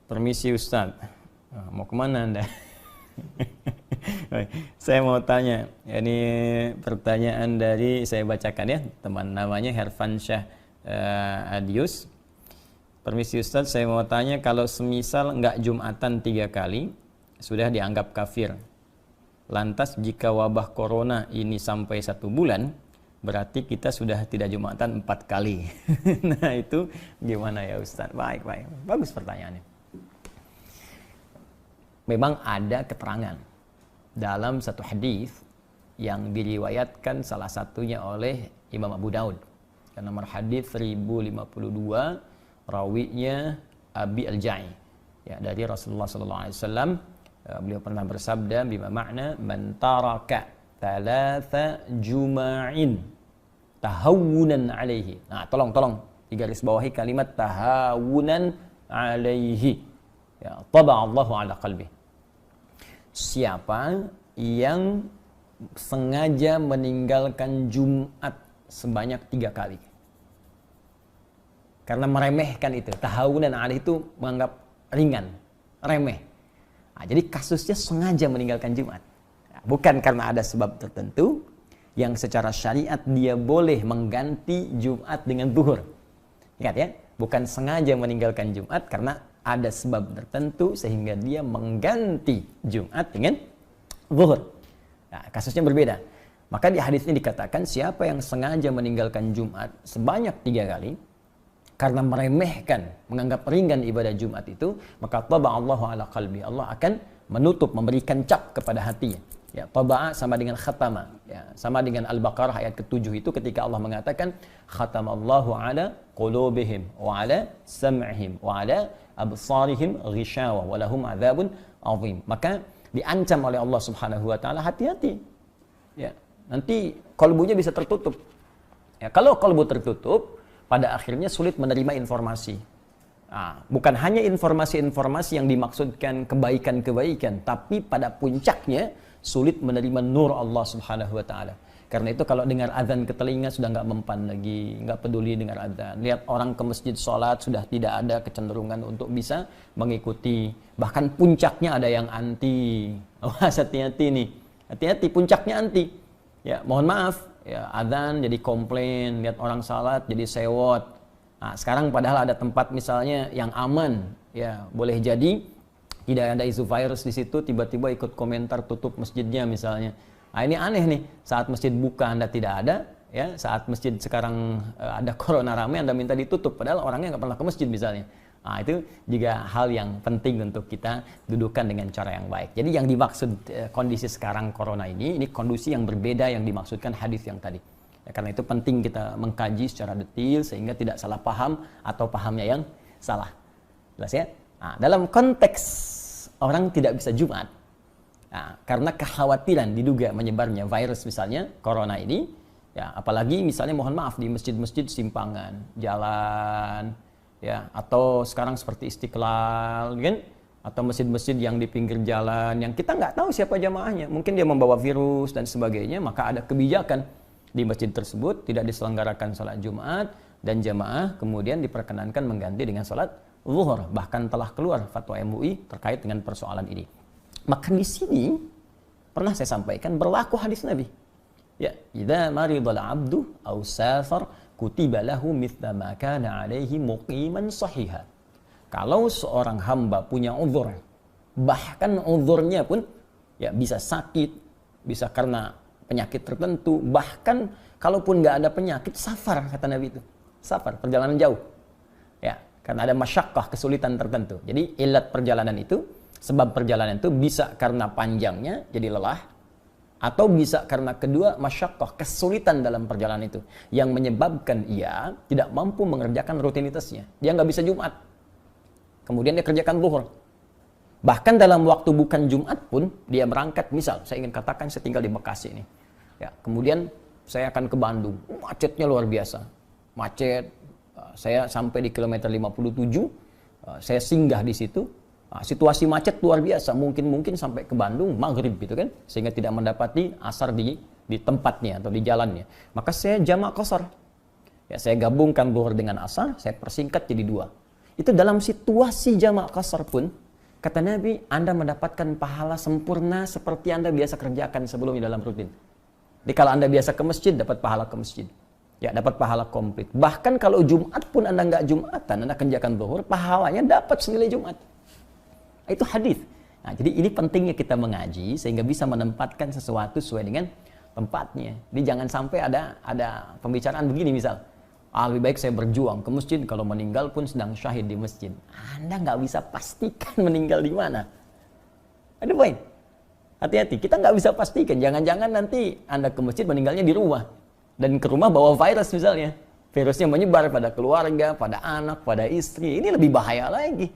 Permisi Ustadz, mau kemana Anda? Saya mau tanya, ini pertanyaan dari, saya bacakan ya, teman namanya Herfansyah Adius. Permisi Ustadz, saya mau tanya, kalau semisal nggak Jumatan 3 kali, sudah dianggap kafir. Lantas jika wabah corona ini sampai 1 bulan, berarti kita sudah tidak Jumatan 4 kali. Nah itu gimana ya Ustadz? Baik, bagus pertanyaannya. Memang ada keterangan dalam satu hadis yang diriwayatkan salah satunya oleh Imam Abu Daud. Nomor hadis 1052, rawinya Abi Al-Ja'i. Ya, dari Rasulullah SAW, beliau pernah bersabda, bima makna man taraka thalatha juma'in tahawunan alaihi. Nah, tolong digaris bawahi kalimat tahawunan alaihi. Ya, taba Allahu ala qalbi. Siapa yang sengaja meninggalkan Jumat sebanyak 3 kali karena meremehkan itu, tahawunan alaihi itu menganggap ringan, remeh. Nah, jadi kasusnya sengaja meninggalkan Jumat, bukan karena ada sebab tertentu yang secara syariat dia boleh mengganti Jumat dengan zuhur. Ingat ya, bukan sengaja meninggalkan Jumat karena ada sebab tertentu sehingga dia mengganti Jumat dengan zuhur. Nah, kasusnya berbeda. Maka di hadis ini dikatakan siapa yang sengaja meninggalkan Jumat sebanyak 3 kali karena meremehkan, menganggap ringan ibadah Jumat itu, maka taba'allahu ala qalbi. Allah akan menutup, memberikan cap kepada hatinya. Ya, taba'a sama dengan khatama. Ya, sama dengan Al-Baqarah ayat ke-7 itu ketika Allah mengatakan khatamallahu ala qulubihim wa ala sam'ihim wa ala absarihim ghishawa wa lahum adzabun azim. Maka diancam oleh Allah Subhanahu wa taala, hati-hati. Ya, nanti kalbunya bisa tertutup. Ya, kalau kalbu tertutup, pada akhirnya sulit menerima informasi. Nah, bukan hanya informasi-informasi yang dimaksudkan kebaikan-kebaikan, tapi pada puncaknya sulit menerima nur Allah Subhanahu wa taala. Karena itu kalau dengar azan ke telinga sudah nggak mempan lagi, nggak peduli dengar azan. Lihat orang ke masjid sholat sudah tidak ada kecenderungan untuk bisa mengikuti. Bahkan puncaknya ada yang anti. Awas, hati-hati nih, hati-hati, puncaknya anti. Ya, mohon maaf, ya, azan jadi komplain, lihat orang sholat jadi sewot. Nah, sekarang padahal ada tempat misalnya yang aman, ya boleh jadi tidak ada isu virus di situ, tiba-tiba ikut komentar tutup masjidnya misalnya. Nah, ini aneh nih, saat masjid buka Anda tidak ada, ya saat masjid sekarang ada corona ramai Anda minta ditutup, padahal orangnya nggak pernah ke masjid misalnya. Nah, itu juga hal yang penting untuk kita dudukan dengan cara yang baik. Jadi yang dimaksud kondisi sekarang corona ini kondisi yang berbeda yang dimaksudkan hadis yang tadi. Ya, karena itu penting kita mengkaji secara detail sehingga tidak salah paham atau pahamnya yang salah. Jelas ya? Nah, dalam konteks orang tidak bisa Jumat, nah, karena kekhawatiran diduga menyebarnya virus misalnya corona ini, ya apalagi misalnya mohon maaf di masjid-masjid simpangan, jalan, ya atau sekarang seperti Istiqlal, kan? Atau masjid-masjid yang di pinggir jalan yang kita nggak tahu siapa jamaahnya, mungkin dia membawa virus dan sebagainya, maka ada kebijakan di masjid tersebut tidak diselenggarakan sholat Jumat dan jamaah kemudian diperkenankan mengganti dengan sholat zuhur. Bahkan telah keluar fatwa MUI terkait dengan persoalan ini. Maka di sini pernah saya sampaikan berlaku hadis Nabi. Ya, idza maridal 'abdu aw safar kutiba lahu mithla ma kana 'alaihi muqiman sahiha. Kalau seorang hamba punya uzur, bahkan uzurnya pun ya bisa sakit, bisa karena penyakit tertentu, bahkan kalaupun nggak ada penyakit, safar kata Nabi itu. Safar, perjalanan jauh. Ya, karena ada masyaqqah, kesulitan tertentu. Jadi ilat perjalanan itu, sebab perjalanan itu bisa karena panjangnya jadi lelah, atau bisa karena kedua masyaqqah, kesulitan dalam perjalanan itu yang menyebabkan ia tidak mampu mengerjakan rutinitasnya. Dia nggak bisa Jumat. Kemudian dia kerjakan zuhur. Bahkan dalam waktu bukan Jumat pun dia berangkat, misal saya ingin katakan saya tinggal di Bekasi ini. Ya, kemudian saya akan ke Bandung. Macetnya luar biasa. Macet. Saya sampai di kilometer 57, saya singgah di situ. Nah, situasi macet luar biasa, mungkin sampai ke Bandung maghrib gitu kan, sehingga tidak mendapati asar di tempatnya atau di jalannya. Maka saya jamak qashar. Ya, saya gabungkan zuhur dengan asar, saya persingkat jadi 2. Itu dalam situasi jamak qasar pun, kata Nabi, Anda mendapatkan pahala sempurna seperti Anda biasa kerjakan sebelumnya dalam rutin. Jadi kalau Anda biasa ke masjid, dapat pahala ke masjid. Ya, dapat pahala komplit. Bahkan kalau Jumat pun Anda nggak Jumatan, Anda kerjakan zuhur, pahalanya dapat senilai Jumat. Itu hadis. Nah, jadi ini pentingnya kita mengaji sehingga bisa menempatkan sesuatu sesuai dengan tempatnya. Jadi jangan sampai ada pembicaraan begini misal, lebih baik saya berjuang ke masjid kalau meninggal pun sedang syahid di masjid. Anda nggak bisa pastikan meninggal di mana. Ada poin. Hati-hati, kita nggak bisa pastikan. Jangan-jangan nanti Anda ke masjid meninggalnya di rumah. Dan ke rumah bawa virus misalnya. Virusnya menyebar pada keluarga, pada anak, pada istri. Ini lebih bahaya lagi.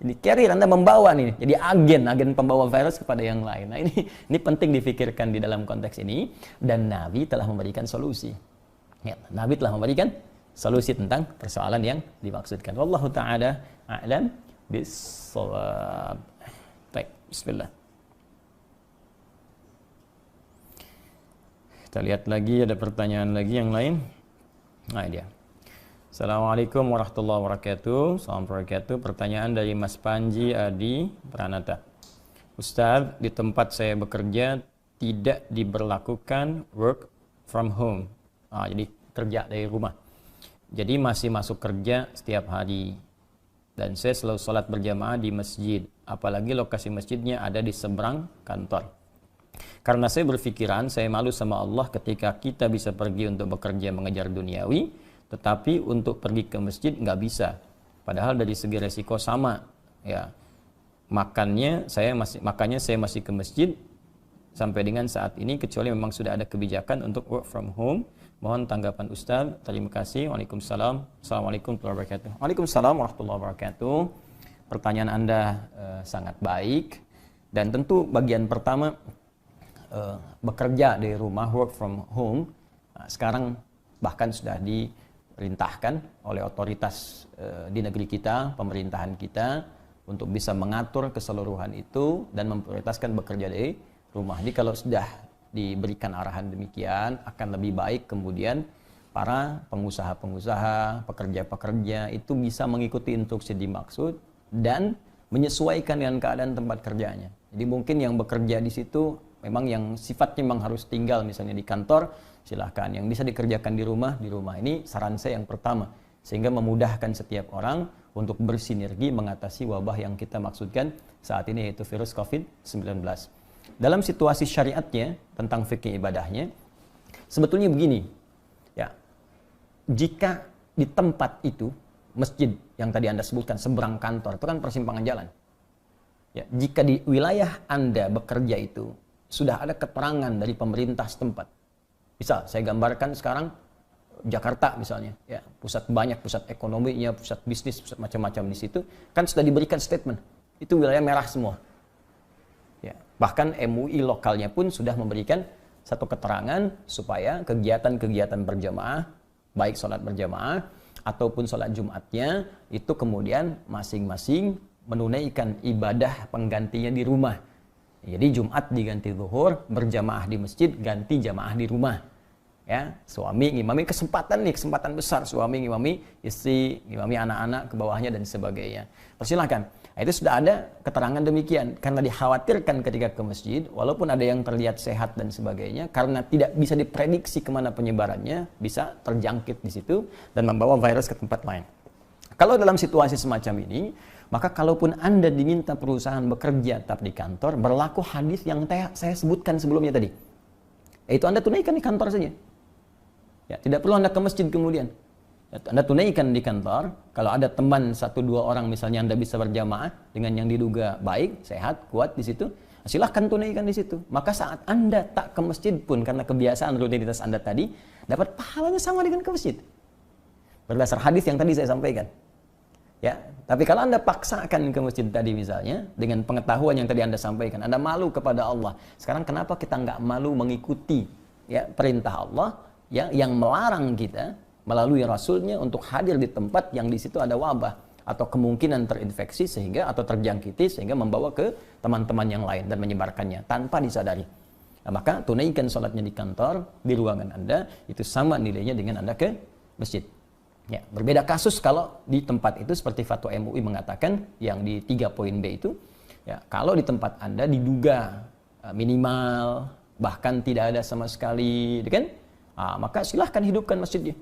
Jadi carrier Anda membawa nih. Jadi agen pembawa virus kepada yang lain. Nah ini penting difikirkan di dalam konteks ini. Dan Nabi telah memberikan solusi. Ya, Nabi telah memberikan solusi tentang persoalan yang dimaksudkan. Wallahu ta'ala a'lam bis-shawab. Baik, bismillah. Kita lihat lagi, ada pertanyaan lagi yang lain. Nah, dia. Assalamualaikum warahmatullahi wabarakatuh. Assalamualaikum warahmatullahi wabarakatuh. Pertanyaan dari Mas Panji Adi Pranata. Ustadz, di tempat saya bekerja tidak diberlakukan work from home. Jadi kerja dari rumah. Jadi masih masuk kerja setiap hari. Dan saya selalu sholat berjamaah di masjid. Apalagi lokasi masjidnya ada di seberang kantor. Karena saya berpikiran, saya malu sama Allah ketika kita bisa pergi untuk bekerja mengejar duniawi, tetapi untuk pergi ke masjid nggak bisa. Padahal dari segi resiko sama, ya. Makanya saya masih ke masjid sampai dengan saat ini, kecuali memang sudah ada kebijakan untuk work from home. Mohon tanggapan Ustaz. Terima kasih. Waalaikumsalam. Assalamualaikum warahmatullahi wabarakatuh. Waalaikumsalam warahmatullahi wabarakatuh. Pertanyaan Anda sangat baik. Dan tentu bagian pertama, bekerja dari rumah, work from home, sekarang bahkan sudah diperintahkan oleh otoritas di negeri kita, pemerintahan kita, untuk bisa mengatur keseluruhan itu dan memprioritaskan bekerja dari rumah. Jadi kalau sudah diberikan arahan demikian, akan lebih baik kemudian para pengusaha-pengusaha, pekerja-pekerja itu bisa mengikuti instruksi dimaksud dan menyesuaikan dengan keadaan tempat kerjanya. Jadi mungkin yang bekerja di situ memang yang sifatnya memang harus tinggal misalnya di kantor, silahkan. Yang bisa dikerjakan di rumah. Ini saran saya yang pertama. Sehingga memudahkan setiap orang untuk bersinergi mengatasi wabah yang kita maksudkan saat ini, yaitu virus COVID-19. Dalam situasi syariatnya, tentang fikih ibadahnya, sebetulnya begini. Ya, jika di tempat itu, masjid yang tadi Anda sebutkan, seberang kantor, itu kan persimpangan jalan. Ya, jika di wilayah Anda bekerja itu, sudah ada keterangan dari pemerintah setempat. Misal, saya gambarkan sekarang Jakarta misalnya, ya, pusat ekonominya, pusat bisnis, pusat macam-macam di situ, kan sudah diberikan statement. Itu wilayah merah semua. Ya, bahkan MUI lokalnya pun sudah memberikan satu keterangan supaya kegiatan-kegiatan berjamaah, baik sholat berjamaah ataupun sholat Jumatnya, itu kemudian masing-masing menunaikan ibadah penggantinya di rumah. Jadi Jumat diganti zuhur, berjamaah di masjid, ganti jamaah di rumah. Ya, suami ngimami, kesempatan besar, suami ngimami istri, ngimami anak-anak ke bawahnya dan sebagainya. Persilahkan. Nah, itu sudah ada keterangan demikian, karena dikhawatirkan ketika ke masjid, walaupun ada yang terlihat sehat dan sebagainya, karena tidak bisa diprediksi kemana penyebarannya, bisa terjangkit di situ dan membawa virus ke tempat lain. Kalau dalam situasi semacam ini, maka kalaupun Anda diminta perusahaan bekerja tetap di kantor, berlaku hadis yang saya sebutkan sebelumnya tadi. Yaitu Anda tunaikan di kantor saja. Ya, tidak perlu Anda ke masjid kemudian. Ya, Anda tunaikan di kantor. Kalau ada teman 1-2 orang misalnya Anda bisa berjamaah dengan yang diduga baik, sehat, kuat di situ, silahkan tunaikan di situ. Maka saat Anda tak ke masjid pun karena kebiasaan rutinitas Anda tadi, dapat pahalanya sama dengan ke masjid. Berdasar hadis yang tadi saya sampaikan. Ya, tapi kalau Anda paksakan ke masjid tadi misalnya, dengan pengetahuan yang tadi Anda sampaikan, Anda malu kepada Allah. Sekarang kenapa kita nggak malu mengikuti ya perintah Allah ya, yang melarang kita melalui Rasulnya untuk hadir di tempat yang di situ ada wabah atau kemungkinan terinfeksi atau terjangkiti sehingga membawa ke teman-teman yang lain dan menyebarkannya tanpa disadari. Nah, maka tunaikan sholatnya di kantor, di ruangan Anda, itu sama nilainya dengan Anda ke masjid. Ya, berbeda kasus kalau di tempat itu seperti fatwa MUI mengatakan yang di 3 poin B itu, ya, kalau di tempat Anda diduga minimal bahkan tidak ada sama sekali, kan? Maka silahkan hidupkan masjidnya.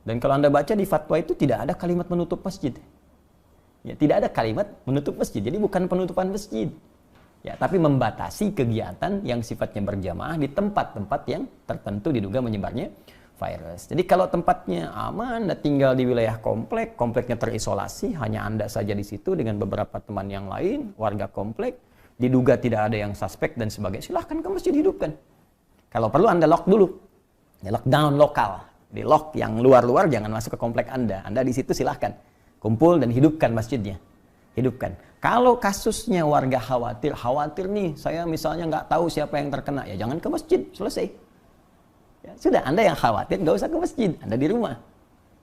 Dan kalau Anda baca di fatwa itu tidak ada kalimat menutup masjid. Ya, tidak ada kalimat menutup masjid. Jadi bukan penutupan masjid. Ya, tapi membatasi kegiatan yang sifatnya berjamaah di tempat-tempat yang tertentu diduga menyebarnya virus. Jadi kalau tempatnya aman, Anda tinggal di wilayah komplek, kompleknya terisolasi, hanya Anda saja di situ dengan beberapa teman yang lain, warga komplek, diduga tidak ada yang suspek dan sebagainya, silahkan ke masjid hidupkan. Kalau perlu Anda lock dulu, ya, lockdown lokal, di lock yang luar-luar, jangan masuk ke komplek Anda. Anda di situ silahkan kumpul dan hidupkan masjidnya, hidupkan. Kalau kasusnya warga khawatir nih, saya misalnya nggak tahu siapa yang terkena, ya jangan ke masjid, selesai. Ya, sudah, Anda yang khawatir nggak usah ke masjid, Anda di rumah.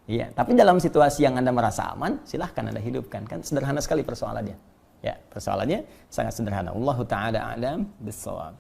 Iya, tapi dalam situasi yang Anda merasa aman, silahkan Anda hidupkan. Kan sederhana sekali persoalannya. Ya, persoalannya sangat sederhana. Allahu ta'ala a'lam bissawab.